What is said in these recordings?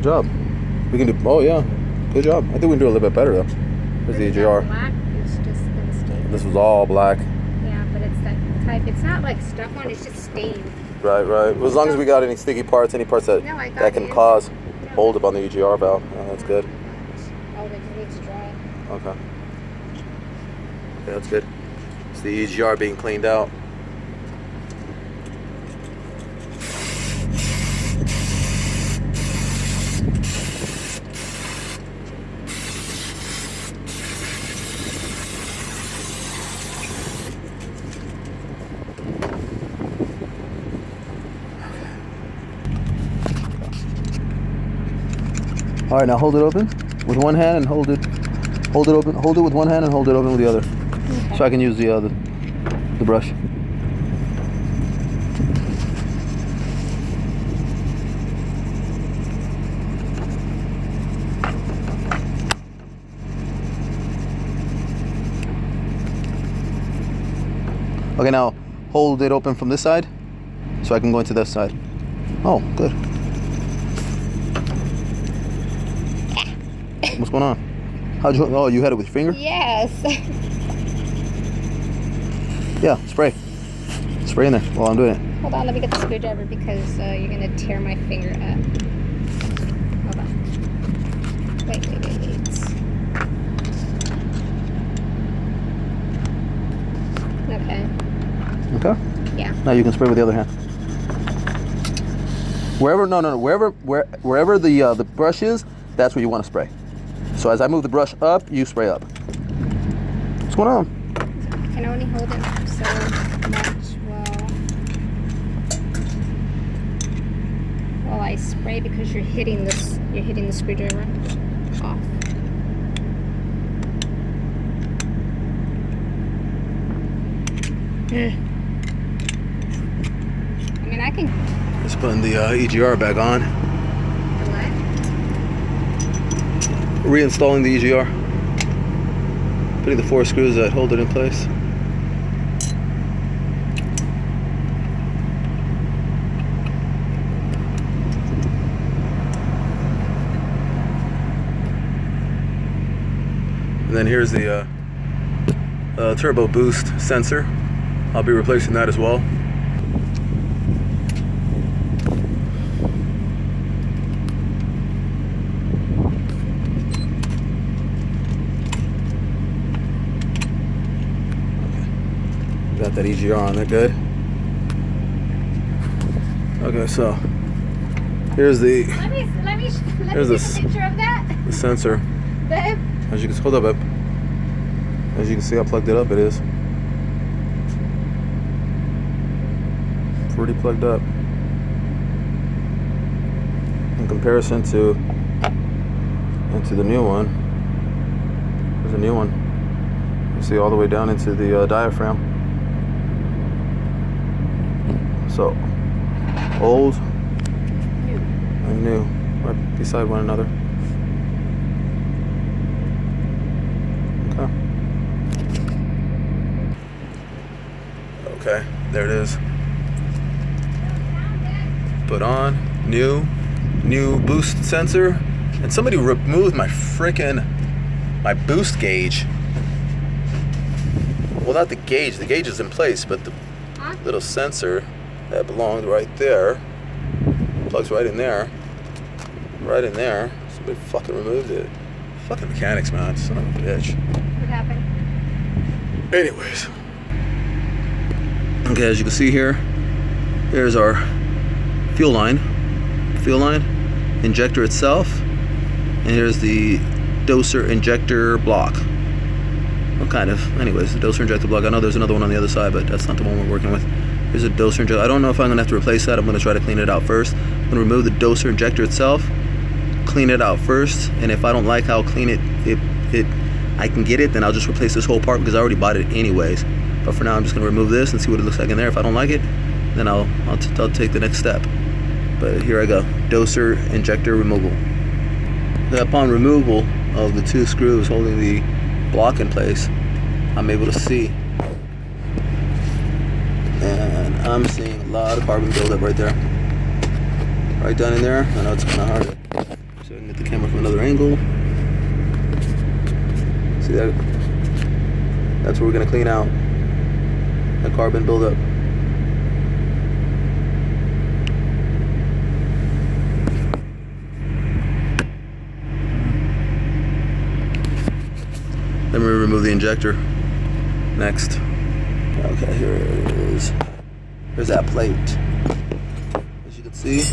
Good job. We can do, oh yeah, good job. I think we can do a little bit better though. There's the EGR. Black is just gonna stay. This was all black. Yeah, but it's that type. It's not like stuck on. It's just stained. Right. Well, as long as we got any sticky parts, any parts that can cause hold up on the EGR valve, that's good. Oh, it just needs to dry. Okay. Yeah, that's good. It's the EGR being cleaned out. All right, now hold it open with one hand and hold it open. Hold it with one hand and hold it open with the other. Okay. So I can use the brush. Okay, now hold it open from this side so I can go into this side. Oh, good. What's going on? How'd you? Oh, you had it with your finger? Yes. Yeah, spray. Spray in there while I'm doing it. Hold on, let me get the screwdriver because you're gonna tear my finger up. Hold on. Wait. Okay. Okay. Yeah. Now you can spray with the other hand. Wherever the brush is, that's where you want to spray. So as I move the brush up, you spray up. What's going on? I can only hold it so much while I spray because you're hitting this. You're hitting the screwdriver off. I mean, I can. Let's put the EGR back on. Reinstalling the EGR. Putting the 4 screws that hold it in place. And then here's the turbo boost sensor. I'll be replacing that as well. Got that EGR on there, good. Okay, so here's the let me get a picture of that. The sensor. Babe. As you can hold up, babe. As you can see, I plugged it up. It is pretty plugged up in comparison to the new one. There's a new one. You see all the way down into the diaphragm. So, old and new, right beside one another. Okay, there it is. Put on, new boost sensor. And somebody removed my boost gauge. Well, not the gauge is in place, but the little sensor that belonged right there, plugs right in there. Somebody fucking removed it. Fucking mechanics, man, son of a bitch. What happened? Anyways. Okay, as you can see here, here's our fuel line, injector itself, and here's the doser injector block. Well, kind of. Anyways, the doser injector block. I know there's another one on the other side, but that's not the one we're working with. Here's a doser injector. I don't know if I'm gonna have to replace that. I'm gonna try to clean it out first. I'm gonna remove the doser injector itself, clean it out first, and if I don't like how clean I can get it, then I'll just replace this whole part because I already bought it anyways. But for now, I'm just gonna remove this and see what it looks like in there. If I don't like it, then I'll take the next step. But here I go, doser injector removal. Upon removal of the 2 screws holding the block in place, I'm able to see, and I'm seeing a lot of carbon buildup right there, right down in there. I know it's kind of hard Looking at the camera from another angle. See that? That's what we're gonna clean out. The carbon buildup. Then we remove the injector. Next. Okay, here it is. There's that plate. As you can see.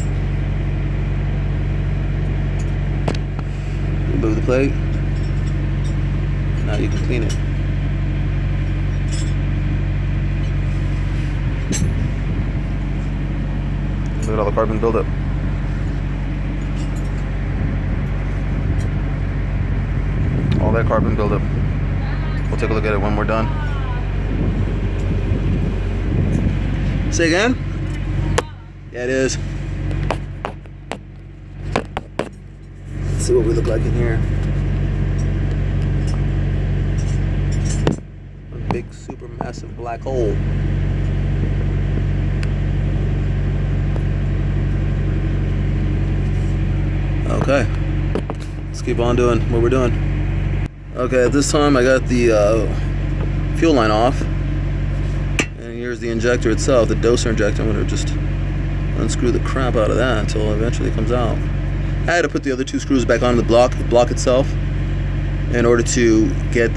Remove the plate. Now you can clean it. Look at all the carbon buildup. All that carbon buildup. We'll take a look at it when we're done. Say again? Yeah, it is. Let's see what we look like in here. A big, super massive black hole. Okay, let's keep on doing what we're doing. Okay, at this time I got the fuel line off, and here's the injector itself, the doser injector. I'm gonna just unscrew the crap out of that until it eventually comes out. I had to put the other two screws back on the block itself in order to get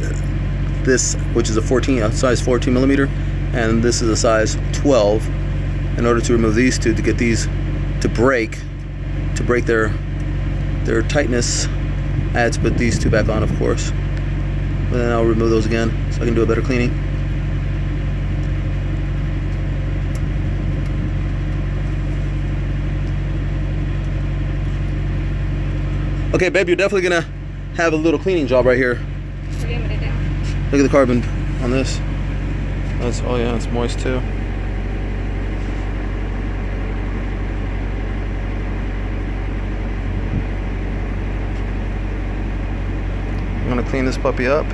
this, which is a size 14 millimeter, and this is a size 12, in order to remove these two to get these to break their tightness. I had to put these two back on, of course, but then I'll remove those again so I can do a better cleaning. Okay, babe, you're definitely gonna have a little cleaning job right here. What do you want me to do? Look at the carbon on this. That's, oh yeah, it's moist too. I'm gonna clean this puppy up.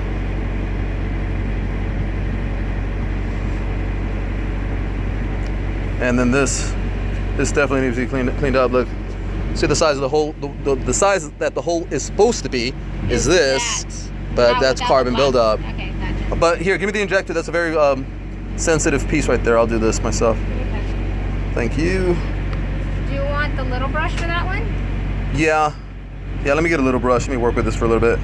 And then this definitely needs to be cleaned up. Look, see the size of the hole. The size that the hole is supposed to be is this, but that's carbon buildup. Okay, gotcha. But here, give me the injector. That's a very sensitive piece right there. I'll do this myself. Okay. Thank you. Do you want the little brush for that one? Yeah. Let me get a little brush. Let me work with this for a little bit.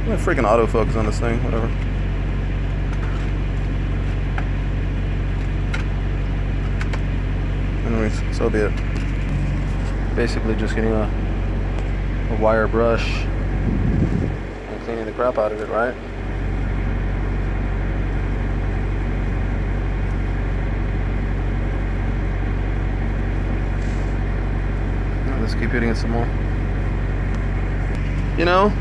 I'm gonna freaking autofocus on this thing. Whatever. Anyways, so be it. Basically just getting a wire brush and cleaning the crap out of it, right? Now let's keep hitting it some more. You know,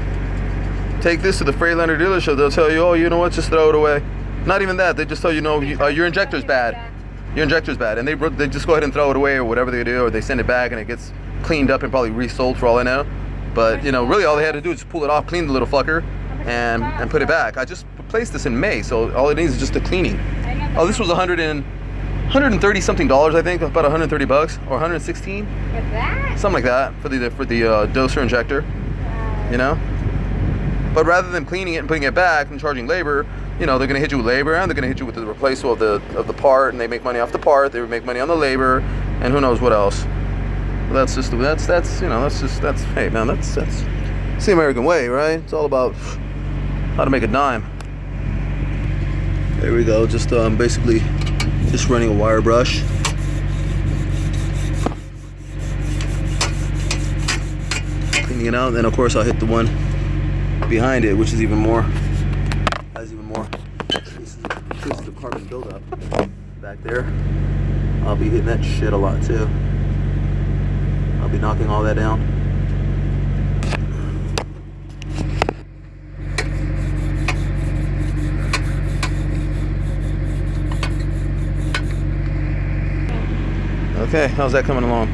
take this to the Freightliner dealership. They'll tell you, oh, you know what, just throw it away. Not even that. They just tell you, no, your injector's bad. Your injector's bad, and they just go ahead and throw it away or whatever they do, or they send it back and it gets cleaned up and probably resold for all I know. But you know, really all they had to do is just pull it off, clean the little fucker, and put it back. I just replaced this in May, so all it needs is just a cleaning. Oh, this was $130 something, I think, about 130 bucks or 116. For that? Something like that for the doser injector. You know. But rather than cleaning it and putting it back and charging labor, you know, they're going to hit you with labor, and they're going to hit you with the replacement of the part, and they make money off the part, they make money on the labor, and who knows what else. That's hey man, that's the American way, right? It's all about how to make a dime. There we go. Just basically just running a wire brush. Cleaning it out, and then of course I'll hit the one behind it, which is even more. This is the carbon buildup back there. I'll be hitting that shit a lot too. I'll be knocking all that down. Okay, how's that coming along?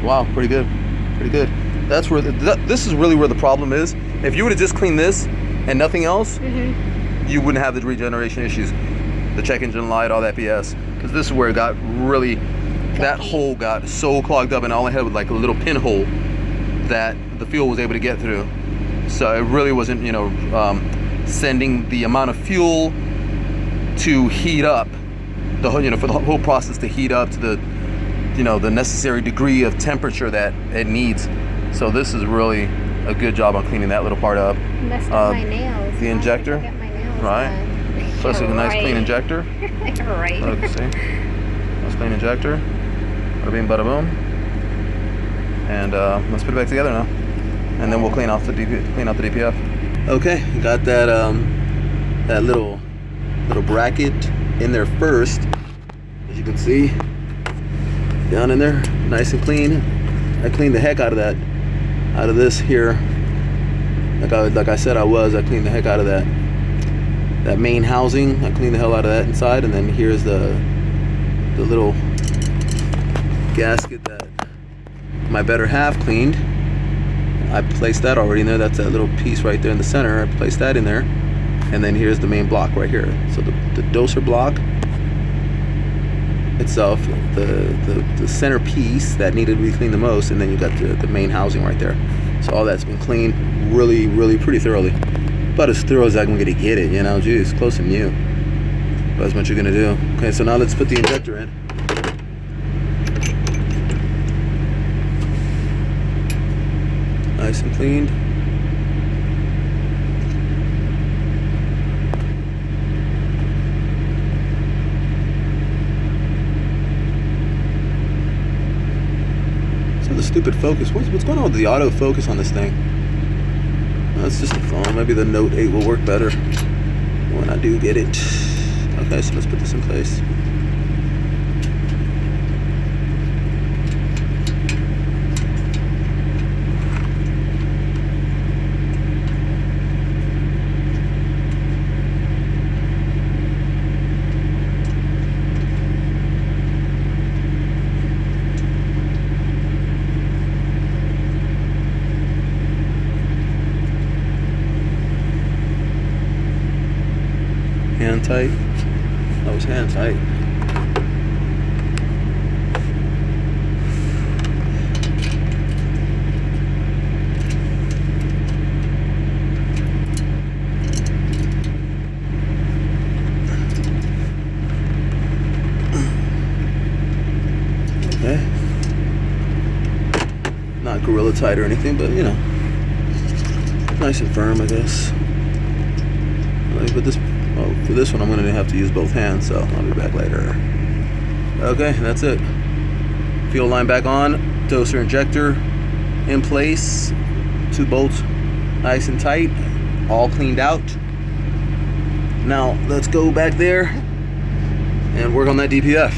Wow, pretty good. Pretty good. That's where this is really where the problem is. If you would have just cleaned this and nothing else, you wouldn't have the regeneration issues, the check engine light, all that BS. Because this is where it got really that hole got so clogged up, and all I had was like a little pinhole that the fuel was able to get through. So it really wasn't, you know, sending the amount of fuel to heat up the whole, you know, for the whole process to heat up to the, you know, the necessary degree of temperature that it needs. So this is really a good job on cleaning that little part up. Messed up my nails. The injector, Get my nails right? done. So this is a nice clean injector. Right. Look, see, nice clean injector. Bada bing, bada boom. And let's put it back together now, and then we'll clean out the DPF. Okay, got that that little bracket in there first, as you can see, down in there, nice and clean. I cleaned the heck out of that, out of this here. Like I said, I cleaned the heck out of that main housing. I cleaned the hell out of that inside, and then here's the little gasket that my better half cleaned. I placed that already in there. That's that little piece right there in the center. I placed that in there, and then here's the main block right here. So the doser block itself, the center piece that needed to be cleaned the most, and then you got the main housing right there. So all that's been cleaned really pretty thoroughly, about as thorough as I'm gonna get it, you know. Geez, close and new, but that's what you're gonna do. Okay, so now let's put the injector in. Nice and cleaned. So the stupid focus. What's going on with the autofocus on this thing? That's just a phone. Maybe the Note 8 will work better when I do get it. Okay, so let's put this in place. Hand tight. That was hand tight. Okay. Not gorilla tight or anything, but you know, nice and firm, I guess. But this. Oh, for this one I'm going to have to use both hands, so I'll be back later. Okay, that's it. Fuel line back on, doser injector in place, 2 bolts nice and tight, all cleaned out. Now let's go back there and work on that DPF.